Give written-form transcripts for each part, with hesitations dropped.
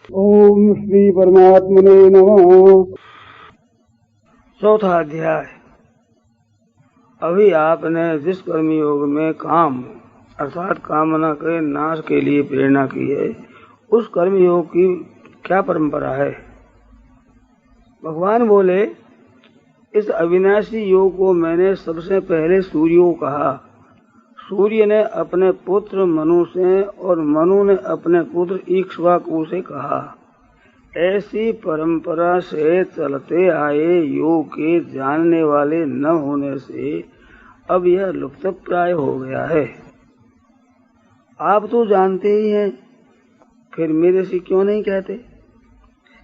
ओम श्री परमात्मने नमः। चौथा अध्याय। अभी आपने जिस कर्मयोग में काम अर्थात कामना के नाश के लिए प्रेरणा की है, उस कर्मयोग की क्या परंपरा है? भगवान बोले, इस अविनाशी योग को मैंने सबसे पहले सूर्य को कहा। सूर्य ने अपने पुत्र मनु से और मनु ने अपने पुत्र इक्ष्वाकु से कहा। ऐसी परंपरा से चलते आए योग के जानने वाले न होने से अब यह लुप्त प्राय हो गया है। आप तो जानते ही हैं, फिर मेरे से क्यों नहीं कहते?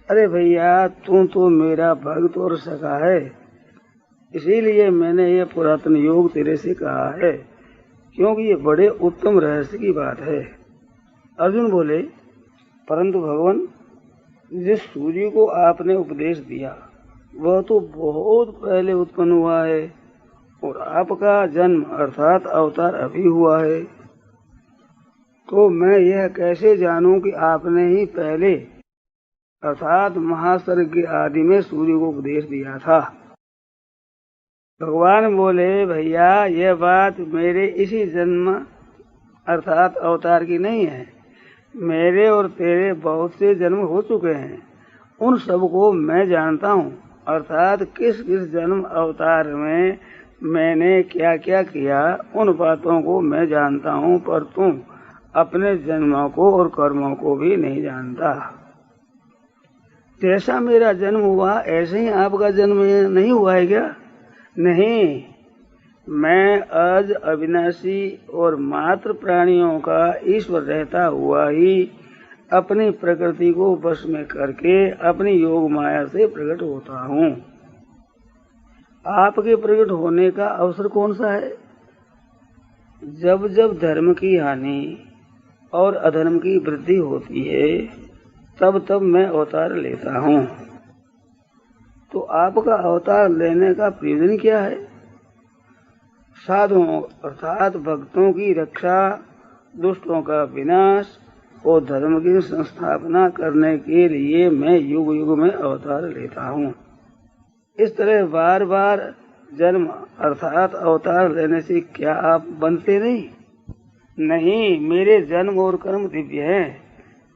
अरे भैया, तू तो मेरा भक्त और सखा है, इसीलिए मैंने ये पुरातन योग तेरे से कहा है, क्योंकि ये बड़े उत्तम रहस्य की बात है। अर्जुन बोले, परंतु भगवान, जिस सूर्य को आपने उपदेश दिया वह तो बहुत पहले उत्पन्न हुआ है और आपका जन्म अर्थात अवतार अभी हुआ है, तो मैं यह कैसे जानूं कि आपने ही पहले अर्थात महासर्ग आदि में सूर्य को उपदेश दिया था? भगवान बोले, भैया, यह बात मेरे इसी जन्म अर्थात अवतार की नहीं है। मेरे और तेरे बहुत से जन्म हो चुके हैं, उन सबको मैं जानता हूँ, अर्थात किस किस जन्म अवतार में मैंने क्या क्या किया, उन बातों को मैं जानता हूँ, पर तुम अपने जन्मों को और कर्मों को भी नहीं जानता। जैसा मेरा जन्म हुआ ऐसे ही आपका जन्म नहीं हुआ है क्या? नहीं, मैं आज अविनाशी और मात्र प्राणियों का ईश्वर रहता हुआ ही अपनी प्रकृति को वश में करके अपनी योग माया से प्रकट होता हूँ। आपके प्रकट होने का अवसर कौन सा है? जब जब धर्म की हानि और अधर्म की वृद्धि होती है, तब तब मैं अवतार लेता हूँ। तो आपका अवतार लेने का प्रयोजन क्या है? साधुओं अर्थात भक्तों की रक्षा, दुष्टों का विनाश और धर्म की संस्थापना करने के लिए मैं युग युग में अवतार लेता हूँ। इस तरह बार बार जन्म अर्थात अवतार लेने से क्या आप बनते नहीं? नहीं, मेरे जन्म और कर्म दिव्य हैं।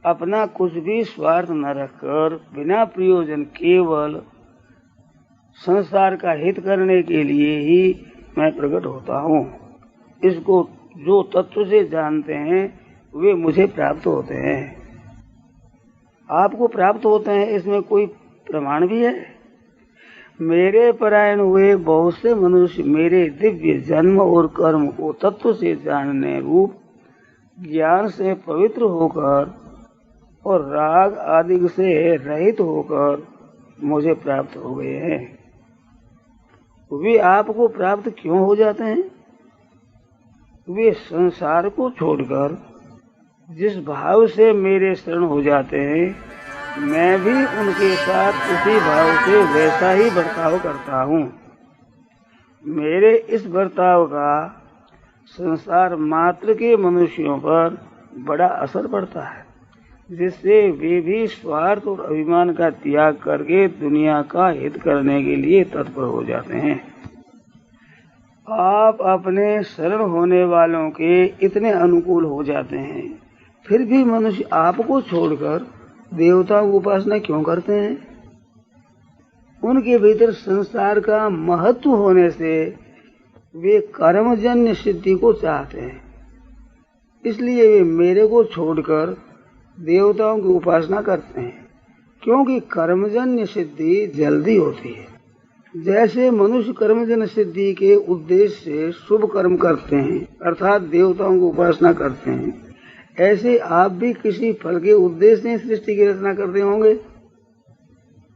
अपना कुछ भी स्वार्थ न रखकर बिना प्रयोजन केवल संसार का हित करने के लिए ही मैं प्रकट होता हूँ। इसको जो तत्व से जानते हैं वे मुझे प्राप्त होते हैं। आपको प्राप्त होते हैं, इसमें कोई प्रमाण भी है? मेरे परायण हुए बहुत से मनुष्य मेरे दिव्य जन्म और कर्म को तत्व से जानने रूप ज्ञान से पवित्र होकर और राग आदि से रहित होकर मुझे प्राप्त हो गए हैं। वे आपको प्राप्त क्यों हो जाते हैं? वे संसार को छोड़कर जिस भाव से मेरे शरण हो जाते हैं, मैं भी उनके साथ उसी भाव से वैसा ही बर्ताव करता हूँ। मेरे इस बर्ताव का संसार मात्र के मनुष्यों पर बड़ा असर पड़ता है, जिससे वे भी स्वार्थ और अभिमान का त्याग करके दुनिया का हित करने के लिए तत्पर हो जाते हैं। आप अपने शरण होने वालों के इतने अनुकूल हो जाते हैं, फिर भी मनुष्य आपको छोड़कर देवताओं की उपासना क्यों करते हैं? उनके भीतर संसार का महत्व होने से वे कर्मजन्य सिद्धि को चाहते हैं, इसलिए वे मेरे को छोड़कर देवताओं की उपासना करते हैं, क्योंकि कर्मजन्य सिद्धि जल्दी होती है। जैसे मनुष्य कर्मजन्य सिद्धि के उद्देश्य से शुभ कर्म करते हैं अर्थात देवताओं की उपासना करते हैं, ऐसे आप भी किसी फल के उद्देश्य से सृष्टि की रचना करते होंगे।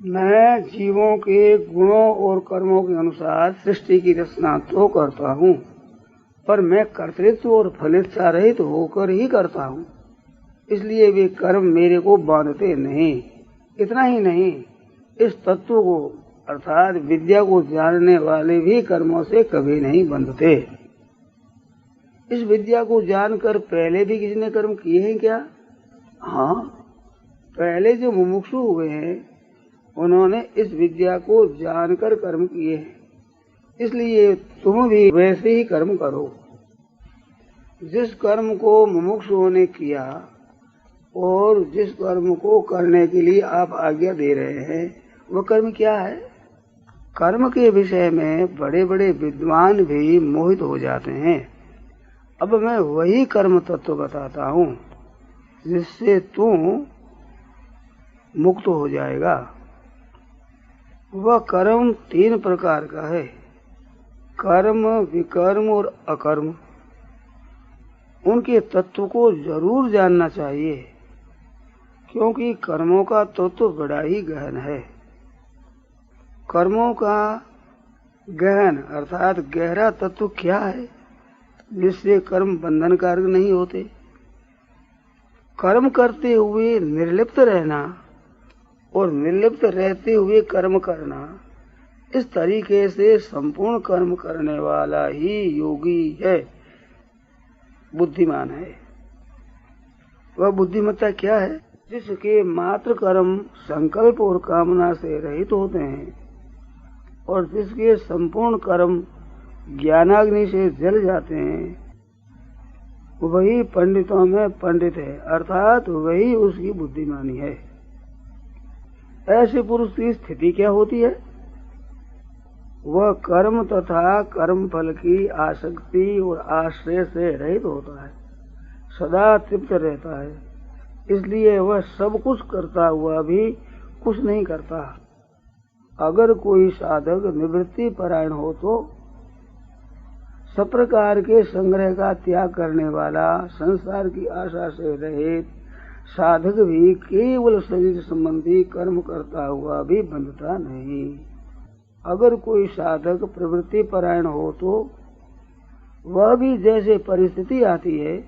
मैं जीवों के गुणों और कर्मों के अनुसार सृष्टि की रचना तो करता हूँ, पर मैं कर्तृत्व और फलिच्छा रहित होकर ही करता हूँ, इसलिए वे कर्म मेरे को बांधते नहीं। इतना ही नहीं, इस तत्व को अर्थात विद्या को जानने वाले भी कर्मों से कभी नहीं बंधते। इस विद्या को जानकर पहले भी किसी ने कर्म किए हैं क्या? हाँ, पहले जो मुमुक्षु हुए हैं उन्होंने इस विद्या को जानकर कर्म किए हैं, इसलिए तुम भी वैसे ही कर्म करो। जिस कर्म को मुमुक्षुओं ने किया और जिस कर्म को करने के लिए आप आज्ञा दे रहे हैं वह कर्म क्या है? कर्म के विषय में बड़े बड़े विद्वान भी मोहित हो जाते हैं। अब मैं वही कर्म तत्व बताता हूँ जिससे तू मुक्त हो जाएगा। वह कर्म 3 प्रकार का है, कर्म, विकर्म और अकर्म। उनके तत्व को जरूर जानना चाहिए, क्योंकि कर्मों का तत्व बड़ा ही गहन है। कर्मों का गहन अर्थात गहरा तत्व क्या है जिससे कर्म बंधनकारक नहीं होते? कर्म करते हुए निर्लिप्त रहना और निर्लिप्त रहते हुए कर्म करना, इस तरीके से संपूर्ण कर्म करने वाला ही योगी है, बुद्धिमान है। वह बुद्धिमत्ता क्या है? जिसके मात्र कर्म संकल्प और कामना से रहित होते हैं और जिसके संपूर्ण कर्म ज्ञानाग्नि से जल जाते हैं, वही पंडितों में पंडित है, अर्थात वही उसकी बुद्धिमानी है। ऐसे पुरुष की स्थिति क्या होती है? वह कर्म तथा कर्म फल की आसक्ति और आश्रय से रहित होता है, सदा तृप्त रहता है। इसलिए वह सब कुछ करता हुआ भी कुछ नहीं करता। अगर कोई साधक निवृत्ति परायण हो तो सब प्रकार के संग्रह का त्याग करने वाला, संसार की आशा से रहित साधक भी केवल शरीर संबंधी कर्म करता हुआ भी बंधता नहीं। अगर कोई साधक प्रवृत्ति परायण हो तो वह भी जैसे परिस्थिति आती है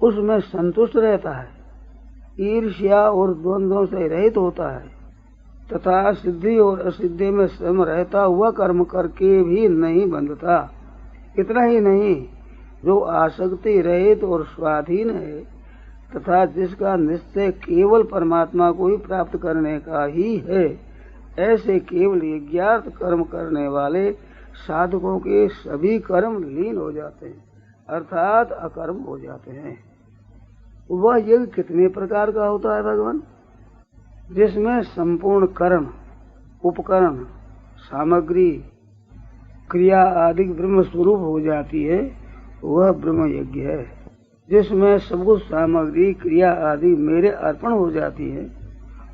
उसमें संतुष्ट रहता है, ईर्ष्या और द्वंद्वों से रहित होता है तथा सिद्धि और असिद्धि में सम रहता हुआ कर्म करके भी नहीं बंधता। इतना ही नहीं, जो आसक्ति रहित और स्वाधीन है तथा जिसका निश्चय केवल परमात्मा को ही प्राप्त करने का ही है, ऐसे केवल यज्ञार्थ कर्म करने वाले साधकों के सभी कर्म लीन हो जाते हैं, अर्थात अकर्म हो जाते हैं। वह यज्ञ कितने प्रकार का होता है भगवान? जिसमें संपूर्ण कर्म, उपकरण, सामग्री, क्रिया आदि ब्रह्म स्वरूप हो जाती है, वह ब्रह्म यज्ञ है। जिसमें सब कुछ सामग्री, क्रिया आदि मेरे अर्पण हो जाती है,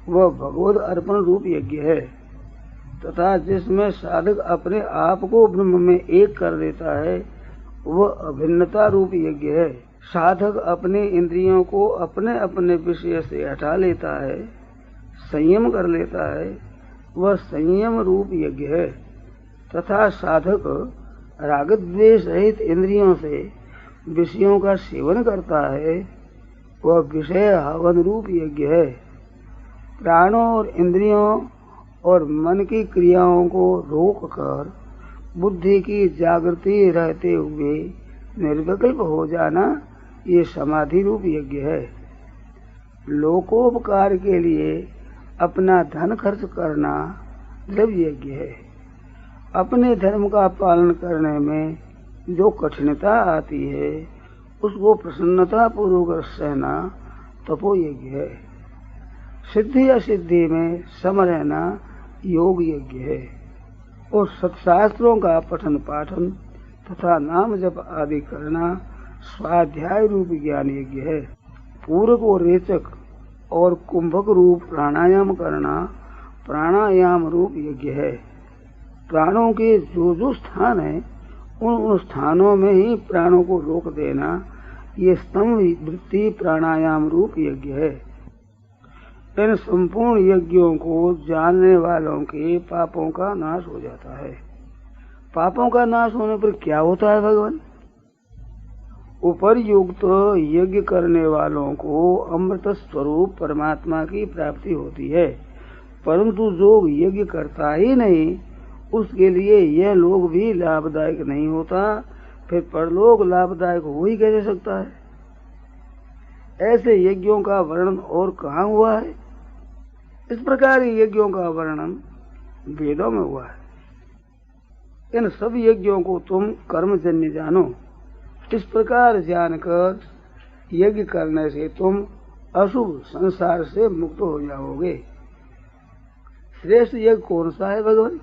वह भगवद अर्पण रूप यज्ञ है। तथा जिसमें साधक अपने आप को ब्रह्म में एक कर देता है, वह अभिन्नता रूप यज्ञ है। साधक अपने इंद्रियों को अपने अपने विषय से हटा लेता है, संयम कर लेता है, वह संयम रूप यज्ञ है। तथा साधक राग द्वेष रहित इंद्रियों से विषयों का सेवन करता है, वह विषय हवन रूप यज्ञ है। प्राणों और इंद्रियों और मन की क्रियाओं को रोककर बुद्धि की जागृति रहते हुए निर्विकल्प हो जाना, ये समाधि रूप यज्ञ है। लोकोपकार के लिए अपना धन खर्च करना द्रव्य यज्ञ है। अपने धर्म का पालन करने में जो कठिनता आती है उसको प्रसन्नता पूर्वक सहना तपो यज्ञ है। सिद्धि असिद्धि में सम रहना योग यज्ञ है। और सत्शास्त्रों का पठन पाठन तथा नाम जप आदि करना स्वाध्याय रूप ज्ञान यज्ञ है। पूरक और रेचक और कुंभक रूप प्राणायाम करना प्राणायाम रूप यज्ञ है। प्राणों के जो जो स्थान है उन स्थानों में ही प्राणों को रोक देना, ये स्तंभ वृत्ति प्राणायाम रूप यज्ञ है। इन संपूर्ण यज्ञों को जानने वालों के पापों का नाश हो जाता है। पापों का नाश होने पर क्या होता है भगवान? उपर्युक्त यज्ञ करने वालों को अमृत स्वरूप परमात्मा की प्राप्ति होती है, परंतु जो यज्ञ करता ही नहीं उसके लिए यह लोक भी लाभदायक नहीं होता, फिर परलोक लाभदायक हो ही कैसे सकता है? ऐसे यज्ञों का वर्णन और कहाँ हुआ है? इस प्रकार यज्ञों का वर्णन वेदों में हुआ है। इन सब यज्ञों को तुम कर्मजन्य जानो। इस प्रकार जानकर यज्ञ करने से तुम अशुभ संसार से मुक्त हो जाओगे। श्रेष्ठ यज्ञ कौन सा है भगवान?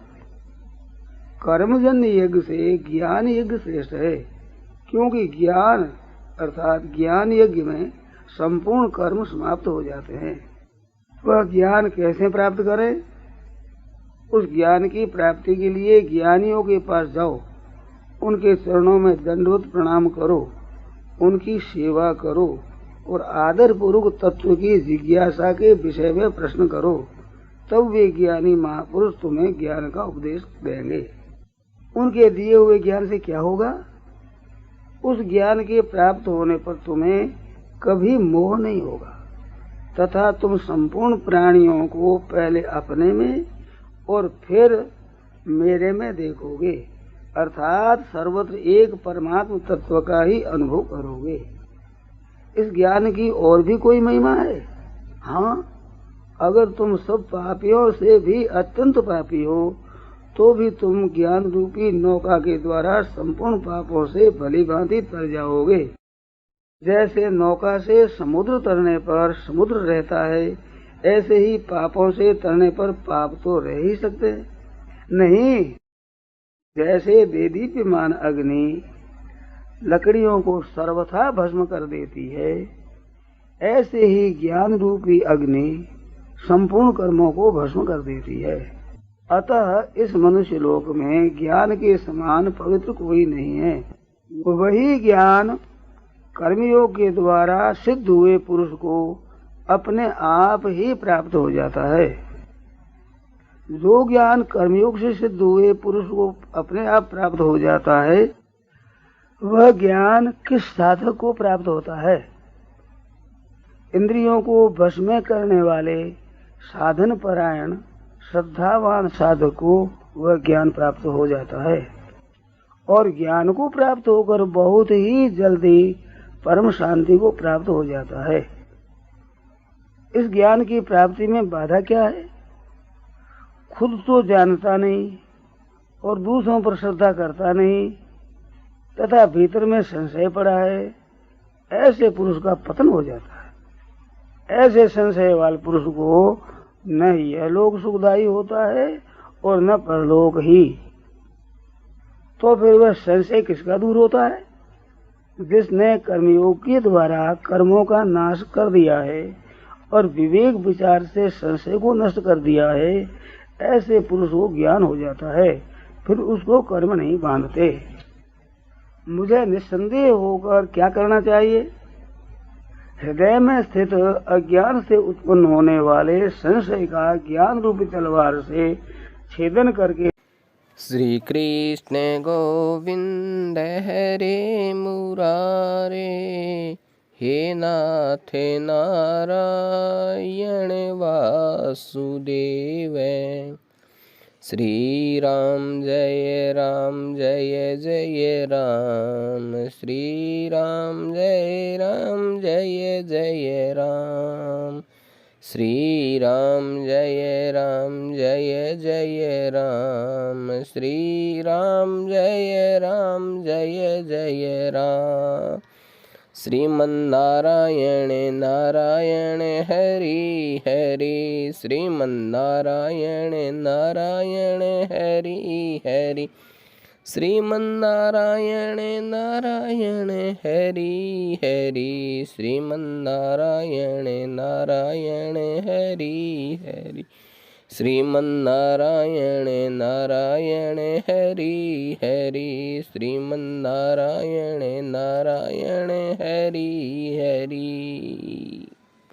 कर्मजन्य यज्ञ से ज्ञान यज्ञ श्रेष्ठ है, क्योंकि ज्ञान अर्थात ज्ञान यज्ञ में संपूर्ण कर्म समाप्त हो जाते हैं। वह ज्ञान कैसे प्राप्त करें? उस ज्ञान की प्राप्ति के लिए ज्ञानियों के पास जाओ, उनके चरणों में दंडवत प्रणाम करो, उनकी सेवा करो और आदर पूर्वक तत्व की जिज्ञासा के विषय में प्रश्न करो। तब वे ज्ञानी महापुरुष तुम्हें ज्ञान का उपदेश देंगे। उनके दिए हुए ज्ञान से क्या होगा? उस ज्ञान के प्राप्त होने पर तुम्हें कभी मोह नहीं होगा तथा तुम संपूर्ण प्राणियों को पहले अपने में और फिर मेरे में देखोगे, अर्थात सर्वत्र एक परमात्म तत्व का ही अनुभव करोगे। इस ज्ञान की और भी कोई महिमा है? हाँ, अगर तुम सब पापियों से भी अत्यंत पापी हो तो भी तुम ज्ञान रूपी नौका के द्वारा संपूर्ण पापों से भली भांति तर जाओगे। जैसे नौका से समुद्र तरने पर समुद्र रहता है, ऐसे ही पापों से तरने पर पाप तो रह ही सकते नहीं। जैसे देदीप्यमान अग्नि लकड़ियों को सर्वथा भस्म कर देती है, ऐसे ही ज्ञान रूपी अग्नि संपूर्ण कर्मों को भस्म कर देती है। अतः इस मनुष्य लोक में ज्ञान के समान पवित्र कोई नहीं है। वही ज्ञान कर्मयोग के द्वारा सिद्ध हुए पुरुष को अपने आप ही प्राप्त हो जाता है। जो ज्ञान कर्मयोग से सिद्ध हुए पुरुष को अपने आप प्राप्त हो जाता है, वह ज्ञान किस साधक को प्राप्त होता है? इंद्रियों को वश में करने वाले साधन परायण श्रद्धावान साधक को वह ज्ञान प्राप्त हो जाता है और ज्ञान को प्राप्त होकर बहुत ही जल्दी परम शांति को प्राप्त हो जाता है। इस ज्ञान की प्राप्ति में बाधा क्या है? खुद तो जानता नहीं और दूसरों पर श्रद्धा करता नहीं तथा भीतर में संशय पड़ा है, ऐसे पुरुष का पतन हो जाता है। ऐसे संशय वाले पुरुष को न यह लोक सुखदायी होता है और न परलोक ही। तो फिर वह संशय किसका दूर होता है? जिसने कर्मयोग के द्वारा कर्मों का नाश कर दिया है और विवेक विचार से संशय को नष्ट कर दिया है, ऐसे पुरुष को ज्ञान हो जाता है, फिर उसको कर्म नहीं बांधते। मुझे निस्संदेह होकर क्या करना चाहिए? हृदय में स्थित अज्ञान से उत्पन्न होने वाले संशय का ज्ञान रूपी तलवार से छेदन करके श्री कृष्ण गोविंद हरे मुरारे, हे नाथ नारायण वासुदेव। श्री राम जय जय राम, श्री राम जय जय राम, श्री राम जय जय राम, श्री राम जय जय राम। श्रीमन्नारायण नारायण हरि हरि, श्रीमन्नारायण नारायण हरि हरि, श्रीमन्नारायण नारायण हरि हरि, श्रीमन्नारायण नारायण हरि हरि, श्रीमन्नारायण नारायण हरि हरि, श्रीमन्नारायण नारायण हरि हरि।